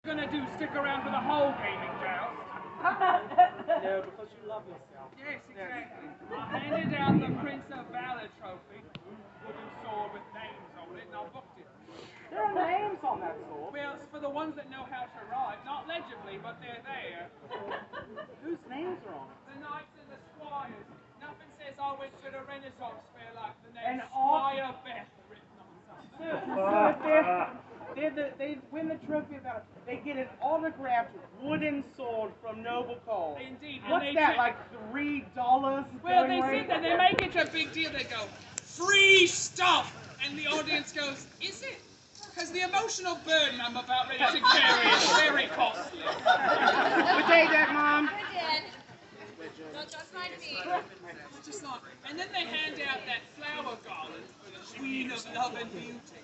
Gonna do stick around for the whole gaming joust? No, because you love yourself. Yes, exactly. I handed out the Prince of Valor trophy, wooden sword with names on it, and I booked it. There are names on that sword. Well, it's for the ones that know how to write, not legibly, but they're there. Whose names are on it? The knights and the squires. Nothing says I went to the Renaissance fair like the name And all- Squire Beth written on something. So if they win the trophy of Valor, they get an autographed wooden sword from Noble Cole. Indeed. What's and that, they like $3? Well, they sit there, they make it a big deal. They go, free stuff! And the audience goes, is it? Because the emotional burden I'm about ready to carry is very costly. Good day, Dad, Mom. Hi, Dad. Don't just mind me. Just like, and then they hand out that flower garland for the Queen of Love and Beauty.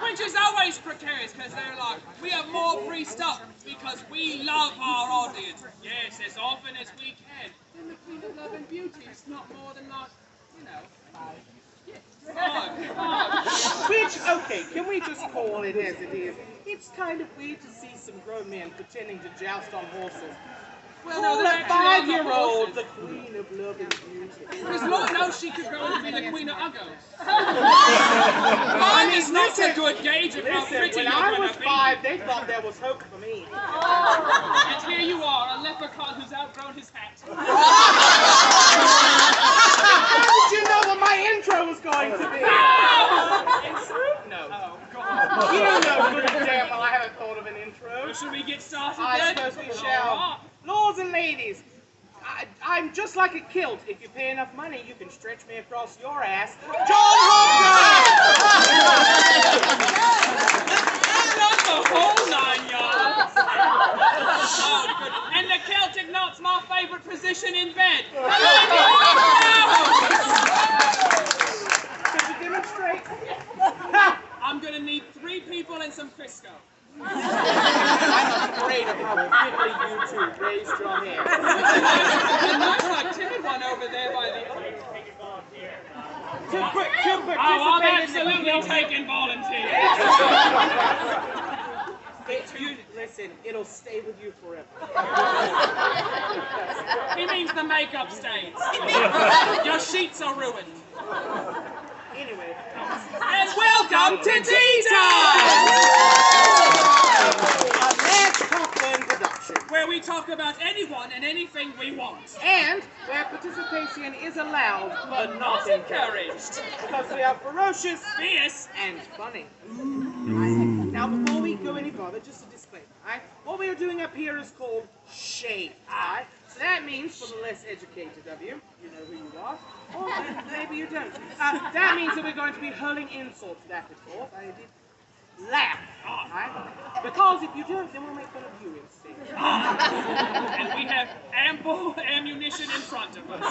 Which is always precarious because they're like, we have more free stuff because we love our audience. Yes, as often as we can. Then the Queen of Love and Beauty is not more than like, you know. Which, okay, can we just call it as it is? It's kind of weird to see some grown men pretending to joust on horses. Well, Call no, they're a actually on the 5-year-old horses. the Queen of Love and Beauty. Because Lord knows she could grow to be the Queen of Uggos. Mine is not a good gauge of how Listen, pretty when you're I going was to be. 5, they thought there was hope for me. And here you are, a leprechaun who's outgrown his hat. How did you know what my intro was going to be? Intro? No. Oh, God. You know good and damn well I haven't thought of an intro. Should we get started I then? suppose we shall. Lords and ladies, I'm just like a kilt. If you pay enough money, you can stretch me across your ass. John Not the whole 9 yards. Oh, good. And the Celtic knot's my favorite position in bed. Could you demonstrate? I'm going to need 3 people and some Crisco. I'm afraid of how quickly you two raised your hair. It looks like timmy one over there by the other. To Oh, I'm participate in the absolutely taking volunteers. Listen, it'll stay with you forever. He means the makeup stains. Your sheets are ruined. Anyway. And welcome to Tea Time! A Mads Cockburn production. Where we talk about anyone and anything we want. And where participation is allowed, but not encouraged. Because we are ferocious Fierce. and funny. Now, before we go any further, just a disclaimer. Right? What we are doing up here is called shade. Right? So that means, for the less educated of you, you know who you are, or maybe you don't. That means that we're going to be hurling insults back and forth. I did laugh. Right? Because if you don't, then we'll make fun of you instead. And we have ample ammunition in front of us.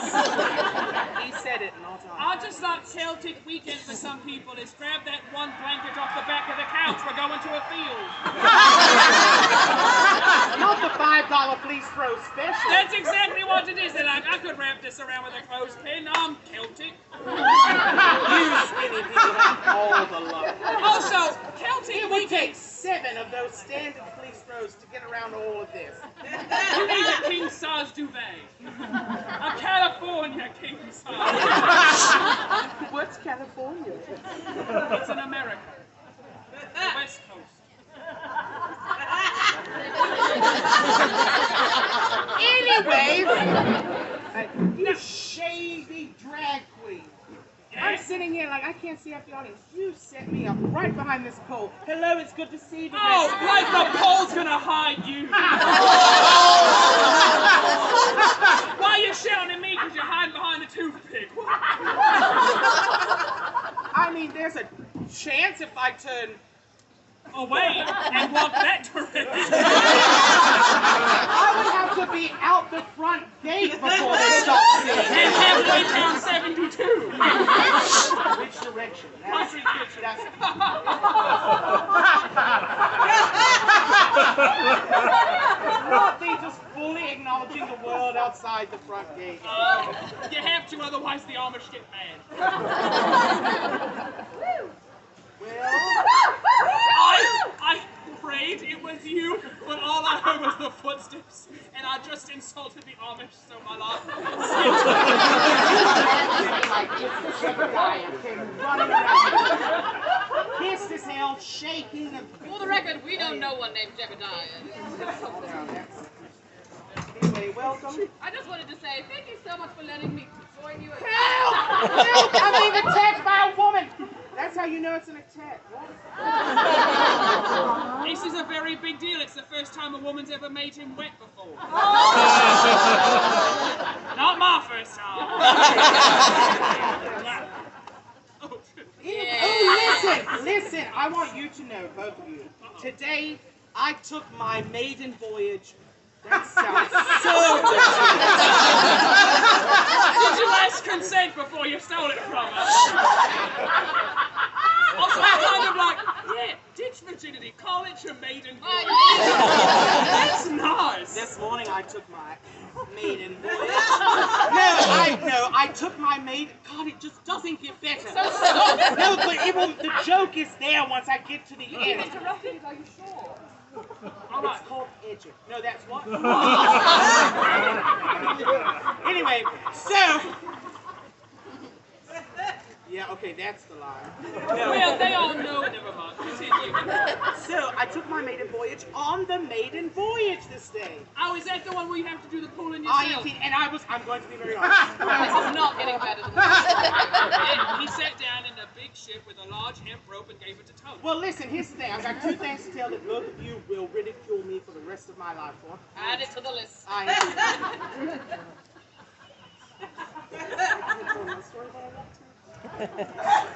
He said it, not I. I just thought Celtic weekend for some people is grab that one blanket off the back of the couch. We're going to a field. Not the $5 police throw special. That's exactly what it is. They're like, I could wrap this around with a clothespin. I'm Celtic. You skinny people have all the luck. Also, Celtic It would weekend. take 7 of those standard police throws to get around all of this. You need a king-size duvet. A California king-size. What's California? It's in America. The West Coast. Anyways, you shady drag queen. I'm sitting here like I can't see out the audience. You set me up right behind this pole. Hello, it's good to see you. Oh, like the pole's gonna hide you. Why are you shouting at me? Because you're hiding behind a toothpick. I mean, there's a chance if I turn away and walk that direction. I would have to be out the front gate before they stop seeing me. And halfway down 72. Which direction? Country kitchen. Not they just fully acknowledging the world outside the front gate. You have to, otherwise the Amish get mad. Well, Like it's Zebediah came running around, pissed as hell, shaking, and For the record, we know no one named Jebediah. anyway, welcome. I just wanted to say thank you so much for letting me join you. Help! Help! I'm being attacked by a woman. That's how you know it's an attack. This is a very big deal. It's the first time a woman's ever made him wet before. Not my first time. Oh, listen, I want you to know, both of you, today I took my maiden voyage. That sounds so Did you ask consent before you stole it from us? Also, kind of like, yeah, ditch virginity, call it your maiden voyage. That's nice. This morning I took my maiden voyage. I took my maiden. God, it just doesn't get better. No, but the joke is there once I get to the end. Interrupting it, are you sure? It's called edging. No, that's what? Anyway, so... Yeah, okay, that's the lie. No. Well, they all know it. Never mind. Continue. So, I took my maiden voyage on the maiden voyage this day. Oh, is that the one where you have to do the pulling yourself? And I'm going to be very honest. This is not getting better than this. Yeah, he sat down in a big ship with a large hemp rope and gave it to Tony. Well, listen, here's the thing. I've got two things to tell that both of you will ridicule me for the rest of my life for. Add it to the list.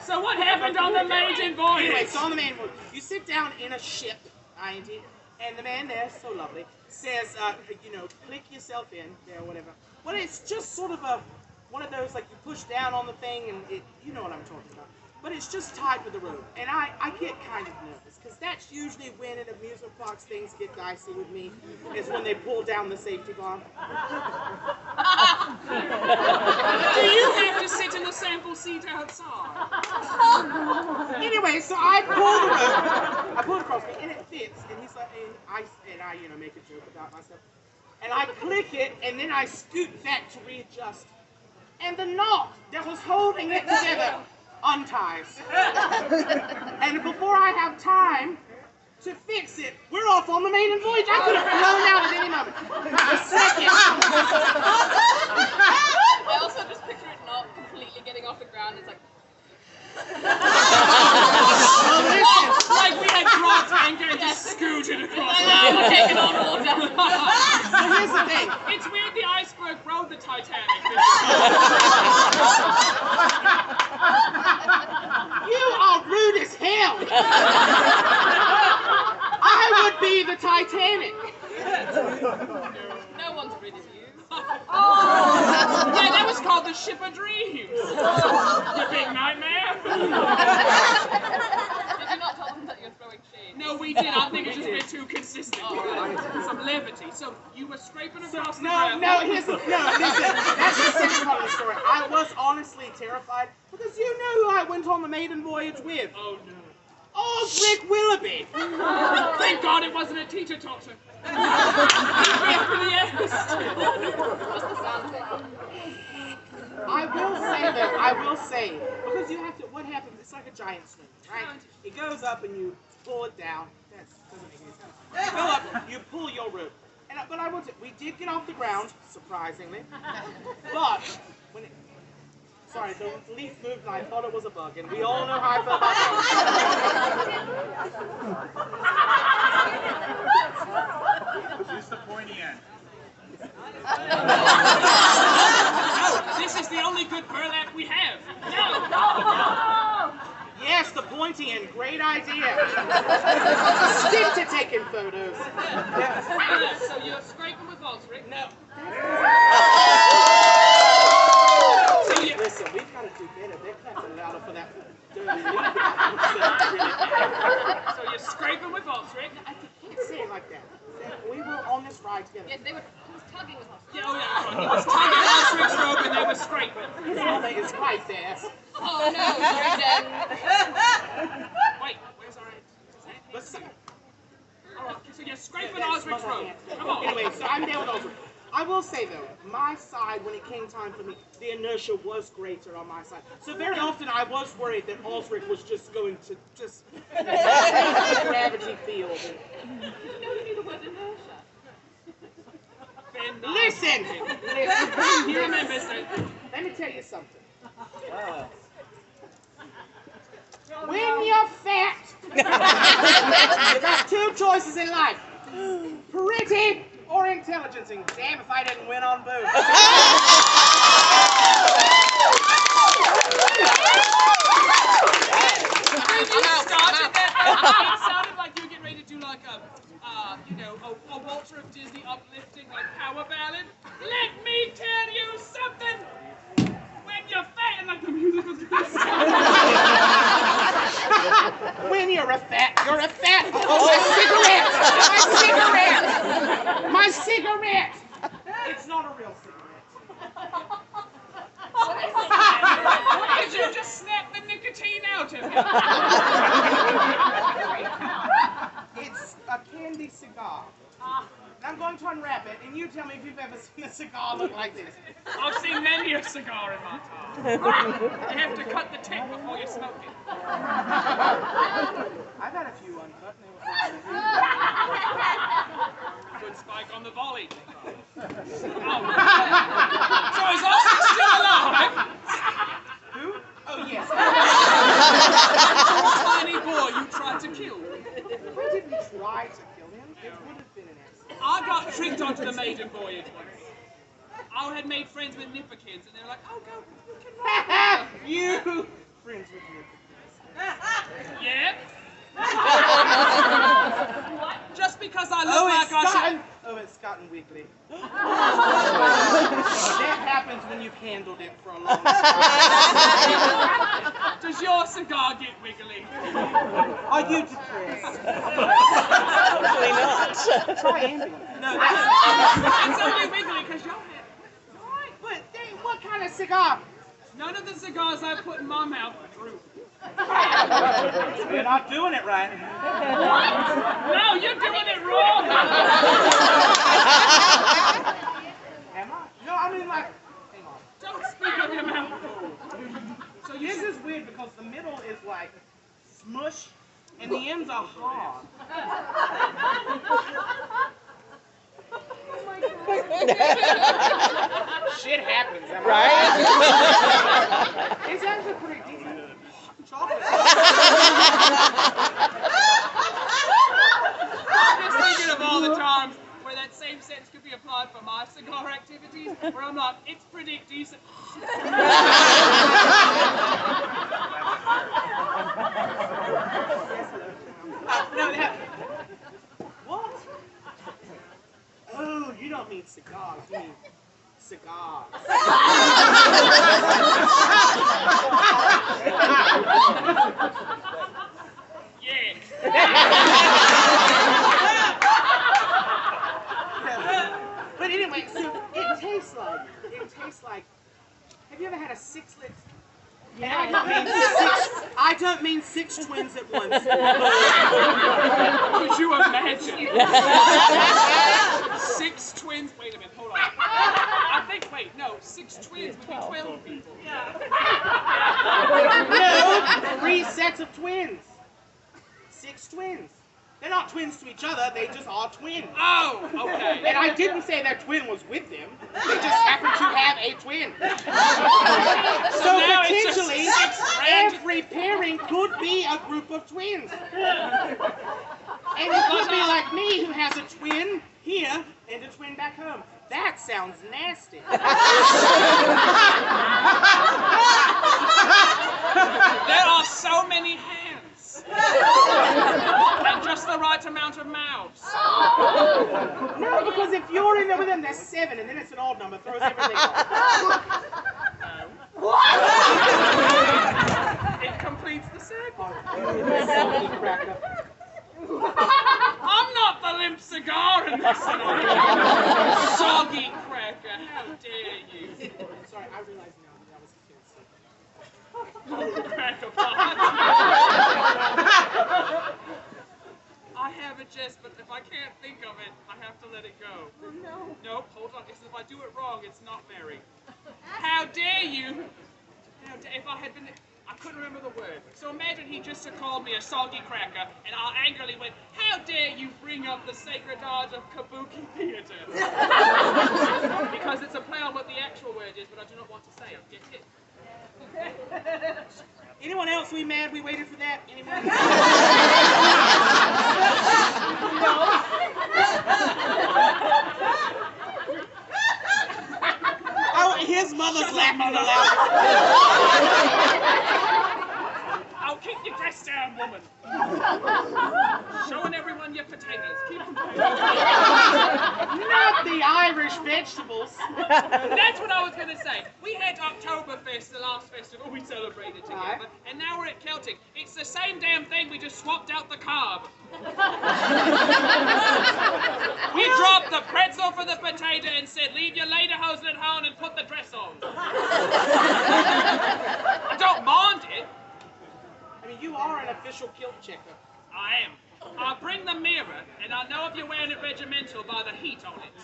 So what happened on the maiden voyage? Anyway, so on the maiden voyage, you sit down in a ship, and the man there, so lovely, says, click yourself in, whatever. Well, it's just sort of one of those, like, you push down on the thing, and you know what I'm talking about. But it's just tied with a rope. And I get kind of nervous, because that's usually when in amusement parks things get dicey with me, is when they pull down the safety bar. Do you have to sit in the sample seat outside? Anyway, so I pull the rope. I pull it across me, and it fits. And he's like, and I make a joke about myself. And I click it, and then I scoot back to readjust. And the knot that was holding it together unties. And before I have time to fix it, we're off on the maiden voyage. I could have flown out at any moment. A second. I also just picture it not completely getting off the ground. It's like... Like we had dropped anchor and just scooted across. Now we're taking on water. So here's the thing. It's weird the iceberg rode the Titanic. You are rude as hell. I would be the Titanic. No one's rude as you. Yeah, that was called the Ship of Dreams. The big nightmare. Did you not tell them that you're throwing shade? No, we did. I think it's just a bit too consistent. Some levity. So you were scraping across the ground. Listen. That's the second part of the story. I was honestly terrified because you know who I went on the maiden voyage with. Oh no. Oh, Rick Willoughby. Thank God it wasn't a teeter totter. For the S. What's the sound thing? I will say, because you have to, what happens, it's like a giant swing, right? It goes up and you pull it down. That doesn't make any sense. You go up, you pull your rope. But I will say, we did get off the ground, surprisingly. But, when it, sorry, the leaf moved and I thought it was a bug, and we all know how I feel about Use the pointy end. This is the only good burlap we have. No. Yes, the pointy end, great idea. Stick to taking photos. So you're scraping with Volkswagen? No. Listen, we've got to do better. They're clapping louder for that dirty leaf. So you're scraping with Volkswagen? I can't say it like that. We were on this ride together. Yes, he was tugging with us. Yeah, oh yeah, he was tugging Volkswagen's rope and they were scraping. His mother is right there. Oh no, you're dead. Wait, where's our end? Let's see. Alright, so you're scraping Osric's rope. Come on. Anyway, so I'm there with Osric. I will say though, my side, when it came time for me, the inertia was greater on my side. So very often I was worried that Osric was just going to just gravity field. You know you need the word inertia. Listen! You remember, so Let me tell you something. When you're fat, you got two choices in life. Pretty or intelligence. And damn if I didn't win on both. when you started that, it sounded like you were getting ready to do like a Walter of Disney uplifting like power ballad. Let me tell you something. When you're fat, and like the music was going to start. When you're a fat, you're a fat. Oh, my cigarette! My cigarette! It's not a real cigarette. Why did you just snap the nicotine out of it? It's a candy cigar. And I'm going to unwrap it, and you tell me if you've ever seen a cigar look like this. I've seen many a cigar in my time. You have to cut the tip before you smoke it. I've had a few uncut, and they were Good spike on the volley. Oh. So is Oscar still alive? Who? Oh, yes. Tiny boy you tried to kill. I didn't try to kill him. It would have been an accident. I got tricked onto the maiden voyage once. I had made friends with Nipperkins, and they were like, "Oh, go, you can ride." You friends with me. Yeah. What? Just because I look like I should. Oh, it's gotten wiggly. That happens when you've handled it for a long time. Does your cigar get wiggly? Are you depressed? Hopefully not. Try ambient. No, it's only wiggly because your head. But what kind of cigar? None of the cigars I put in my mouth droop. You're not doing it right. No, you're doing it wrong. Am I? No, I mean like, hang on. Don't speak of your mouth. So This is weird because the middle is like smush and the ends are hard. Shit happens, am I Right? It's actually pretty decent. Chocolate. I'm just thinking of all the times where that same sentence could be applied for my cigar activities, where I'm like, it's pretty decent. What? Oh, you don't mean cigars, you mean cigars. Yeah. But anyway, so it tastes like, have you ever had a six-lit? Yeah. I don't mean six twins at once. Could you imagine? 6 twins. Wait a minute, hold on. I think, no, 6 twins would be 12 people. No, 3 sets of twins. 6 twins. They're not twins to each other, they just are twins. Oh, okay. And I didn't say their twin was with them. They just happen to have a twin. So now it's just potentially, 6 random. every pairing could be a group of twins. And it could be like me, who has a twin here and a twin back home. That sounds nasty. There are so many hands. And just the right amount of mouths. No, because if you're in there with them, there's 7, and then it's an odd number, throws everything off. It completes the circle. Soggy cracker. I'm not the limp cigar in this scenario. Soggy cracker, how dare you? Sorry, I realize now that was offensive. Cracker pot. I have a jest, but if I can't think of it, I have to let it go. Oh no. Nope, hold on. Because if I do it wrong, it's not merry. How dare you? If I had been... I couldn't remember the word. So imagine he just called me a salty cracker, and I angrily went, how dare you bring up the sacred art of kabuki theater? Because it's a play on what the actual word is, but I do not want to say it. Get it? Anyone else we mad we waited for that? Anyone? Oh, his mother's laughing aloud. I'll keep your dress down, woman. Showing everyone your potatoes. Keep them down. Not the Irish vegetables. That's what I was going to say. We had Oktoberfest, the last festival we celebrated together, and now we're at Celtic. It's the same damn thing, we just swapped out the carb. We dropped the pretzel for the potato and said, leave your lederhosen at home and put the dress on. I don't mind it. I mean, you are an official kilt checker. I am. I'll bring the mirror, and I'll know if you're wearing it regimental by the heat on it.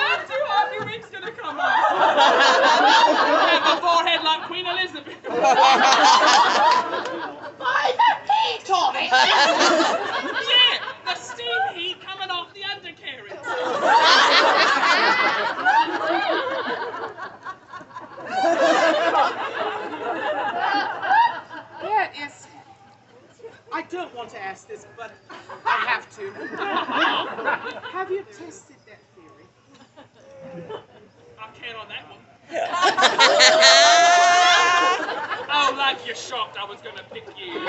That's too hot, your wig's gonna come off. Have a forehead like Queen Elizabeth. By the heat on it! Yeah, the steam heat coming off the undercarriage. That is... I don't want to ask this, but I have to. Have you tested that theory? I can't on that one. Oh, like you're shocked I was gonna pick you.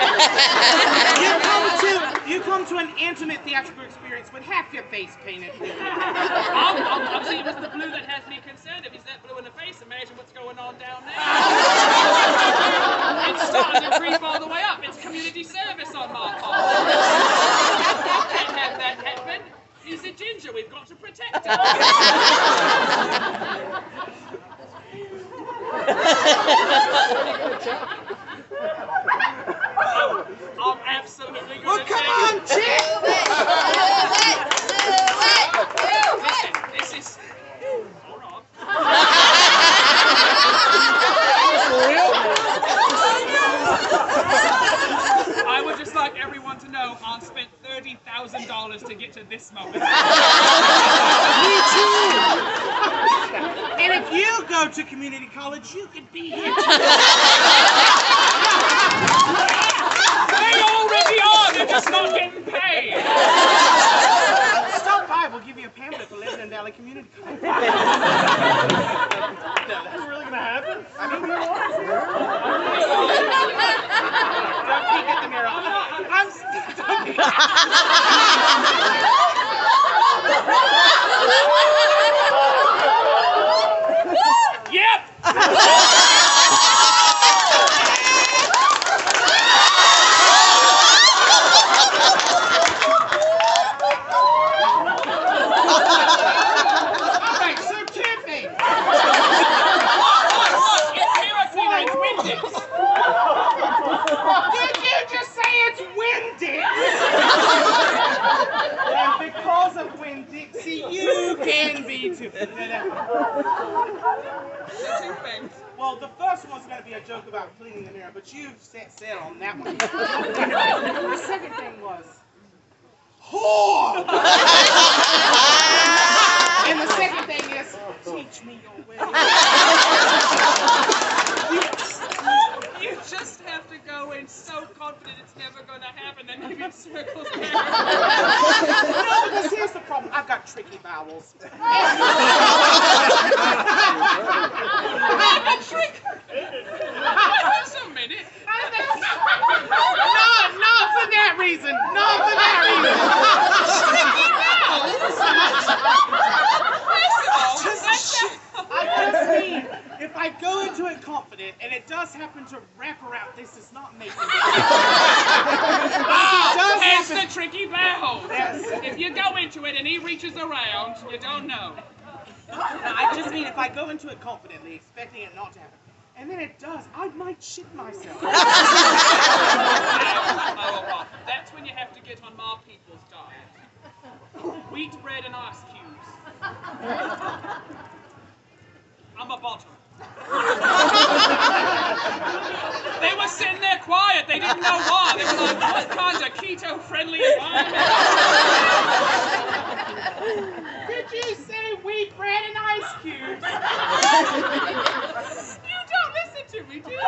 You come to an intimate theatrical experience with half your face painted. Obviously, it was the blue that has me concerned. If he's that blue in the face, imagine what's going on down there. It's starting to creep all the way up. It's community service on my part. Can't have that happen. He's a ginger. We've got to protect him. I'm absolutely going to Well, come on, chick! Listen, this is... Hold on. I would just like everyone to know I've spent $30,000 to get to this moment. Me too! And if you go to community college, you could be here too. They already are, they're just not getting paid. Stop by, we'll give you a pamphlet for Lebanon Valley Community College. That's really gonna happen? I mean, you are. Don't peek at the mirror. Don't peek. Yep! Alright, so two things. It's Miracle and Windix. Did you just say it's Winn-Dix? And because of Winn-Dixie, you can be too. The two things. Well, the first one's going to be a joke about cleaning the mirror, but you set sail on that one. The second thing was whore. And the second thing is teach me your way. You just have to go in so confident it's never going to happen, then maybe it circles back. No, because here's the problem. I've got tricky vowels. I'm a trick! Just a minute. Not for that reason. Not for that reason. Tricky I just mean, if I go into it confident and it does happen to wrap around, this is not making it. It's the tricky bear hole. Yes. If you go into it and he reaches around, you don't know. I just mean if I go into it confidently, expecting it not to happen, and then it does, I might shit myself. Oh, well, that's when you have to get on my people's diet. Wheat bread and ice cubes. I'm a bottom. They were sitting there quiet. They didn't know why. They were like, what kind of keto-friendly environment? Did you say wheat bread and ice cubes? You don't listen to me, do you?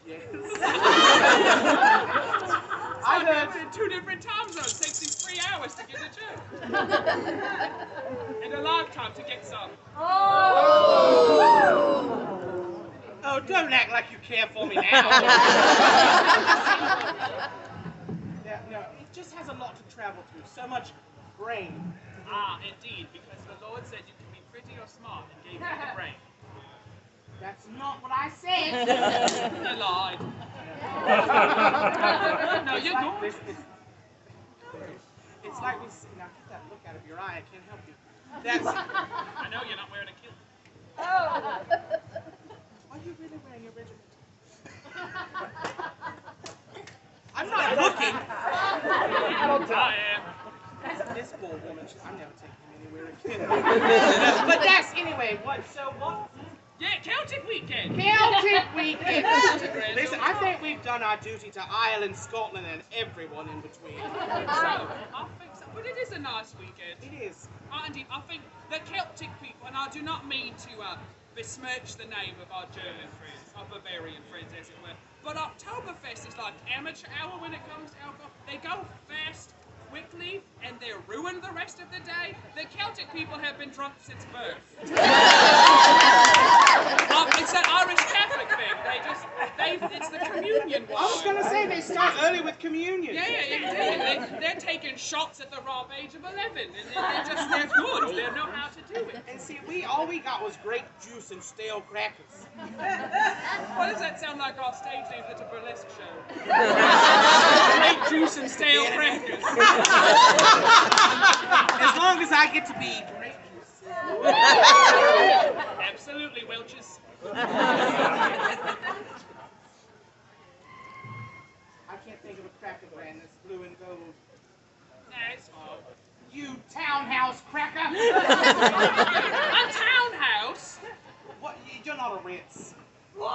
Yes. I heard in 2 different time zones. Takes me 3 hours to get a joke. And a lifetime to get some. Oh, don't act like you care for me now. Yeah, no, it just has a lot to travel through. So much brain. Ah, indeed, because the Lord said you can be pretty or smart and gave you the brain. That's not what I said. You lied. No, you're not. It's like we see. Now get that look out of your eye. I can't help you. That's. I know you're not wearing a kilt. Are you really wearing a regiment? I'm not looking. I am. This poor woman. I'm never taking him anywhere again. But that's anyway. What? So what? Yeah, Celtic weekend. Celtic weekend. Grand Listen, old I think we've done our duty to Ireland, Scotland, and everyone in between. So, I think so. But it is a nice weekend. It is. Indeed, I think the Celtic people, and I do not mean to besmirch the name of our German friends, our Bavarian friends, as it were, but Oktoberfest is like amateur hour when it comes to alcohol. They go fast, quickly, and they ruin the rest of the day. The Celtic people have been drunk since birth. It's an Irish Catholic thing. It's the communion wine. I was going to say they start early with communion. Yeah, indeed. They're taking shots at the rough age of 11, and they're good. They know how to do it. And see, all we got was grape juice and stale crackers. Why does that sound like our stage name for the burlesque show? Grape juice and stale crackers. As long as I get to be grape juice. Absolutely, Welch's. I can't think of a cracker brand that's blue and gold. Nah, it's fine. You townhouse cracker! A townhouse? What? You're not a Ritz. I'm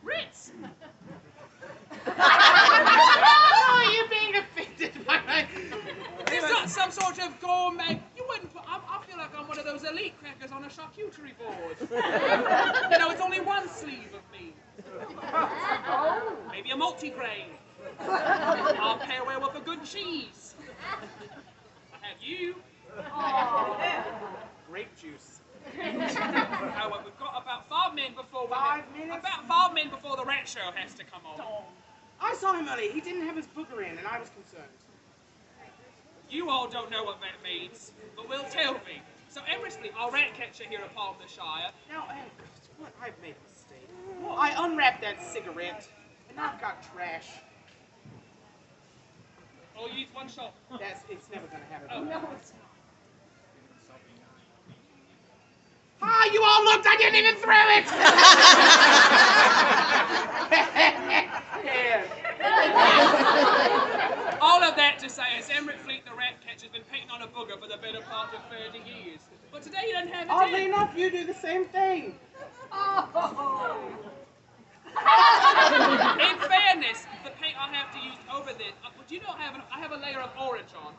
Ritz. Oh, you're being offended by my... It's not some sort of gourmet. You wouldn't put. I feel like I'm one of those elite crackers on a charcuterie board. You know, it's only one sleeve of me. Maybe a multi-grain. I'll pair well with a good cheese. And you? Grape juice. Oh, well, we've got about 5 men before we. 5 minutes? About 5 men before the rat show has to come on. I saw him earlier. He didn't have his booger in, and I was concerned. You all don't know what that means, but will tell me. So, Eversley, our rat catcher here at Palm the Shire. Now, what? I've made a mistake. I unwrapped that cigarette, and I've got trash. All you use one shot. It's never gonna happen. Oh. No, it's not. Ah, you all looked, I didn't even throw it! All of that to say is Emmerich Fleet the rat catcher's been painting on a booger for the better part of 30 years. But today you don't have it Oddly in. enough, you do the same thing. In fairness, the paint I have to use over this, but you don't have I have a layer of orange on.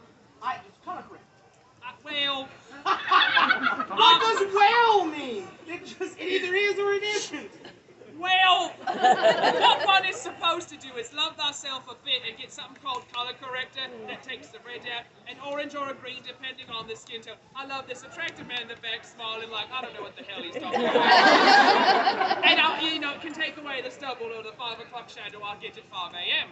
It's color correct. Well, What does well mean? It either is or it isn't. well, what one is supposed to do is love thyself a bit and get something called color corrector that takes the red out, an orange or a green depending on the skin tone. I love this attractive man in the back smiling like, I don't know what the hell he's talking about. And it can take away the stubble or the 5 o'clock shadow I'll get at 5 a.m.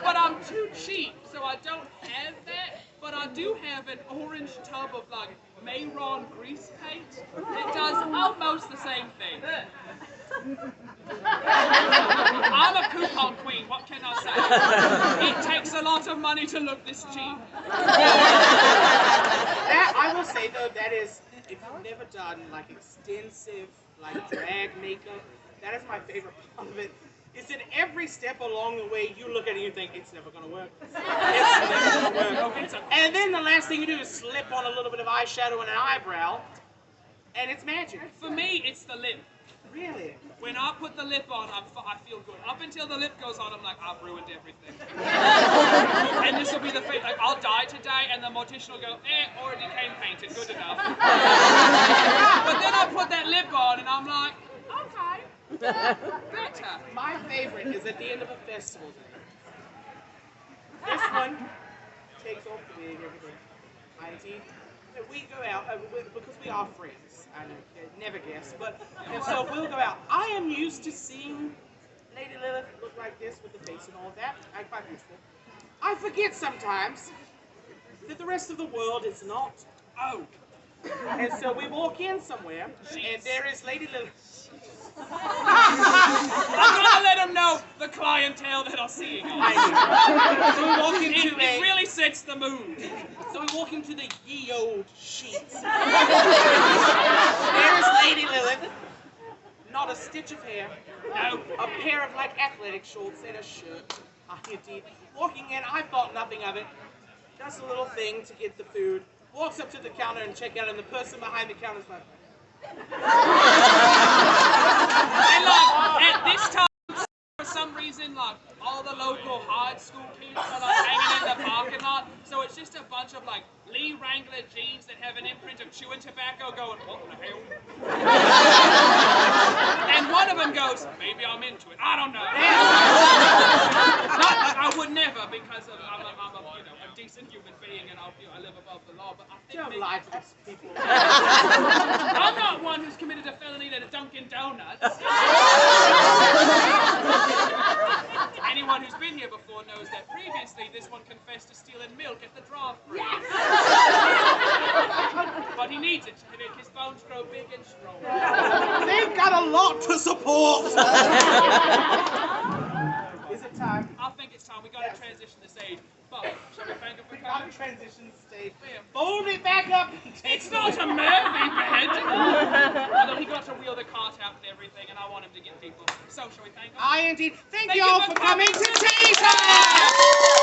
But I'm too cheap, so I don't have that. But I do have an orange tub of like Mayron grease paint. It does almost the same thing. I'm a coupon queen, what can I say? It takes a lot of money to look this cheap. That, I will say though, that is, if you've never done like extensive like drag makeup, that is my favorite part of it. Is that every step along the way you look at it and you think it's never gonna work. It's never gonna work. And then the last thing you do is slip on a little bit of eyeshadow and an eyebrow, and it's magic. For me, it's the lip. Really? When I put the lip on, I feel good. Up until the lip goes on, I'm like, I've ruined everything. And this will be the thing, like, I'll die today, and the mortician will go, already came painted, good enough. But then I put that lip on, and I'm like, okay, better. My favorite is at the end of a festival day. This one takes off the wig, everything. Auntie, we go out, because we are friends, I never guess, but, and so we'll go out. I am used to seeing Lady Lilith look like this with the face and all of that. I'm quite useful. I forget sometimes that the rest of the world is not. Oh. And so we walk in somewhere, and there is Lady Lilith. I'm gonna let them know the clientele that are seeing us. So we walk into it really sets the mood. So we walk into the ye old sheets. There is Lady Lilith. Not a stitch of hair. No. A pair of like athletic shorts and a shirt. Indeed. Walking in, I thought nothing of it. Just a little thing to get the food. Walks up to the counter and check out, and the person behind the counter is like. And like, at this time, for some reason, like, all the local high school kids are like hanging in the parking lot, so it's just a bunch of like Lee Wrangler jeans that have an imprint of chewing tobacco going, what the hell? And one of them goes, maybe I'm into it, I don't know. I would never, because I'm a decent human being and I live above the law, but I think Don't lie to these people. I'm not one who's committed a felony at a Dunkin' Donuts. Anyone who's been here before knows that previously this one confessed to stealing milk at the draft-free. Yes. But he needs it to make his bones grow big and strong. They've got a lot to support. Is it time? I think it's time. We got to transition this age. But shall we thank him for We got coming? to transition stage. Fold it back up. It's not a merry bed. Although he got to wheel the cart out and everything, and I want him to get people. So shall we thank him? I indeed. Thank Thank you all you for for coming coming to Tea Time.